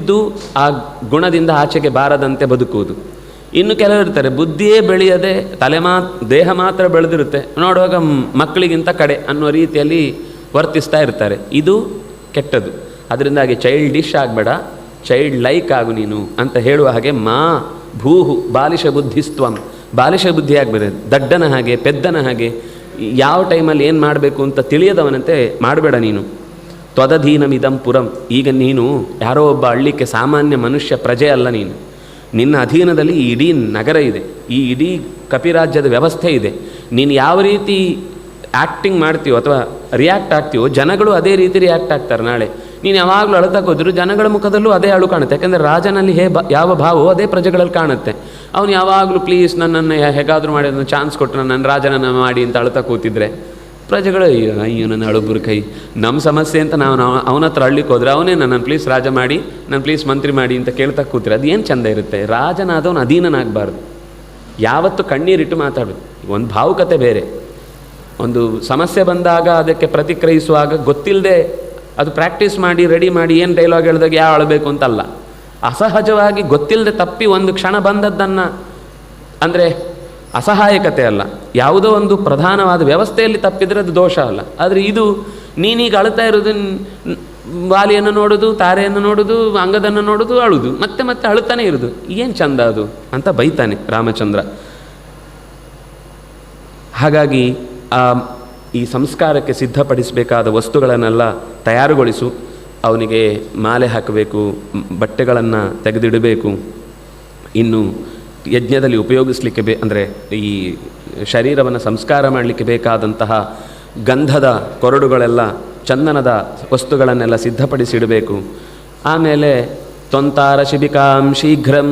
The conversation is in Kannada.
ಬುದ್ಧಿದ್ದು ಆ ಗುಣದಿಂದ ಆಚೆಗೆ ಬಾರದಂತೆ ಬದುಕುವುದು. ಇನ್ನು ಕೆಲವರು ಇರ್ತಾರೆ ಬುದ್ಧಿಯೇ ಬೆಳೆಯದೆ ದೇಹ ಮಾತ್ರ ಬೆಳೆದಿರುತ್ತೆ, ನೋಡುವಾಗ ಮಕ್ಕಳಿಗಿಂತ ಕಡೆ ಅನ್ನೋ ರೀತಿಯಲ್ಲಿ ವರ್ತಿಸ್ತಾ ಇರ್ತಾರೆ. ಇದು ಕೆಟ್ಟದ್ದು. ಅದರಿಂದಾಗಿ ಚೈಲ್ಡಿಶ್ ಆಗಬೇಡ, ಚೈಲ್ಡ್ ಲೈಕ್ ಆಗು ನೀನು ಅಂತ ಹೇಳುವ ಹಾಗೆ ಮಾ ಭೂಹು ಬಾಲಿಶ ಬುದ್ಧಿಸ್ತ್ವಂ, ಬಾಲಿಶ ಬುದ್ಧಿ ಆಗಬೇಡ, ದಡ್ಡನ ಹಾಗೆ ಪೆದ್ದನ ಹಾಗೆ ಯಾವ ಟೈಮಲ್ಲಿ ಏನು ಮಾಡಬೇಕು ಅಂತ ತಿಳಿಯದವನಂತೆ ಮಾಡಬೇಡ ನೀನು. ತ್ವದಧೀನಮಿದಂ ಪುರಂ, ಈಗ ನೀನು ಯಾರೋ ಒಬ್ಬ ಹಳ್ಳಿಕ್ಕೆ ಸಾಮಾನ್ಯ ಮನುಷ್ಯ ಪ್ರಜೆ ಅಲ್ಲ, ನೀನು ನಿನ್ನ ಅಧೀನದಲ್ಲಿ ಈ ಇಡೀ ನಗರ ಇದೆ, ಈ ಇಡೀ ಕಪಿರಾಜ್ಯದ ವ್ಯವಸ್ಥೆ ಇದೆ. ನೀನು ಯಾವ ರೀತಿ ಆ್ಯಕ್ಟಿಂಗ್ ಮಾಡ್ತೀವೋ ಅಥವಾ ರಿಯಾಕ್ಟ್ ಆಗ್ತೀವೋ ಜನಗಳು ಅದೇ ರೀತಿ ರಿಯಾಕ್ಟ್ ಆಗ್ತಾರೆ. ನಾಳೆ ನೀನು ಯಾವಾಗಲೂ ಅಳತಕ್ಕೆ ಹೋದ್ರು ಜನಗಳ ಮುಖದಲ್ಲೂ ಅದೇ ಅಳು ಕಾಣುತ್ತೆ. ಯಾಕೆಂದರೆ ರಾಜನಲ್ಲಿ ಯಾವ ಭಾವವೋ ಅದೇ ಪ್ರಜೆಗಳಲ್ಲಿ ಕಾಣುತ್ತೆ. ಅವನು ಯಾವಾಗಲೂ ಪ್ಲೀಸ್ ನನ್ನನ್ನು ಹೇಗಾದರೂ ಮಾಡಿ ನನ್ನ ಚಾನ್ಸ್ ಕೊಟ್ಟು ನನ್ನ ರಾಜನನ್ನು ಮಾಡಿ ಅಂತ ಅಳ್ತಾ ಕೂತಿದ್ರೆ ಪ್ರಜೆಗಳು ಅಯ್ಯೋ ನನ್ನ ಅಳುಬುರು ಕೈ, ನಮ್ಮ ಸಮಸ್ಯೆ ಅಂತ ನಾವು ಅವನ ಹತ್ರ ಹಳ್ಳಿಕ್ಕೆ ಹೋದ್ರೆ ಅವನೇ ನನ್ನ ಪ್ಲೀಸ್ ರಾಜ ಮಾಡಿ, ನನ್ನ ಪ್ಲೀಸ್ ಮಂತ್ರಿ ಮಾಡಿ ಅಂತ ಕೇಳ್ತಾ ಕೂತ್ರೆ ಅದು ಏನು ಚೆಂದ ಇರುತ್ತೆ. ರಾಜನಾದವನು ಅಧೀನನಾಗಬಾರ್ದು, ಯಾವತ್ತು ಕಣ್ಣೀರಿಟ್ಟು ಮಾತಾಡೋದು. ಒಂದು ಭಾವುಕತೆ ಬೇರೆ, ಒಂದು ಸಮಸ್ಯೆ ಬಂದಾಗ ಅದಕ್ಕೆ ಪ್ರತಿಕ್ರಿಯಿಸುವಾಗ ಗೊತ್ತಿಲ್ಲದೆ ಅದು ಪ್ರಾಕ್ಟೀಸ್ ಮಾಡಿ ರೆಡಿ ಮಾಡಿ ಏನು ಡೈಲಾಗ್ ಹೇಳಿದಾಗ ಯಾವ ಅಳಬೇಕು ಅಂತಲ್ಲ, ಅಸಹಜವಾಗಿ ಗೊತ್ತಿಲ್ಲದೆ ತಪ್ಪಿ ಒಂದು ಕ್ಷಣ ಬಂದದ್ದನ್ನು, ಅಂದರೆ ಅಸಹಾಯಕತೆ ಅಲ್ಲ, ಯಾವುದೋ ಒಂದು ಪ್ರಧಾನವಾದ ವ್ಯವಸ್ಥೆಯಲ್ಲಿ ತಪ್ಪಿದರೆ ಅದು ದೋಷ ಅಲ್ಲ. ಆದರೆ ಇದು ನೀನೀಗ ಅಳ್ತಾ ಇರೋದು ವಾಲಿಯನ್ನು ನೋಡೋದು, ತಾರೆಯನ್ನು ನೋಡೋದು, ಅಂಗದನ್ನು ನೋಡೋದು, ಅಳುದು, ಮತ್ತೆ ಮತ್ತೆ ಅಳುತ್ತಾನೆ ಇರೋದು, ಏನು ಚಂದ ಅದು ಅಂತ ಬೈತಾನೆ ರಾಮಚಂದ್ರ. ಹಾಗಾಗಿ ಈ ಸಂಸ್ಕಾರಕ್ಕೆ ಸಿದ್ಧಪಡಿಸಬೇಕಾದ ವಸ್ತುಗಳನ್ನೆಲ್ಲ ತಯಾರುಗೊಳಿಸು. ಅವನಿಗೆ ಮಾಲೆ ಹಾಕಬೇಕು, ಬಟ್ಟೆಗಳನ್ನು ತೆಗೆದಿಡಬೇಕು. ಇನ್ನು ಯಜ್ಞದಲ್ಲಿ ಉಪಯೋಗಿಸಲಿಕ್ಕೆ ಅಂದರೆ ಈ ಶರೀರವನ್ನು ಸಂಸ್ಕಾರ ಮಾಡಲಿಕ್ಕೆ ಬೇಕಾದಂತಹ ಗಂಧದ ಕೊರಡುಗಳೆಲ್ಲ, ಚಂದನದ ವಸ್ತುಗಳನ್ನೆಲ್ಲ ಸಿದ್ಧಪಡಿಸಿಡಬೇಕು. ಆಮೇಲೆ ತ್ವಂತಾರ ಶಿಬಿಕಾಂ ಶೀಘ್ರಂ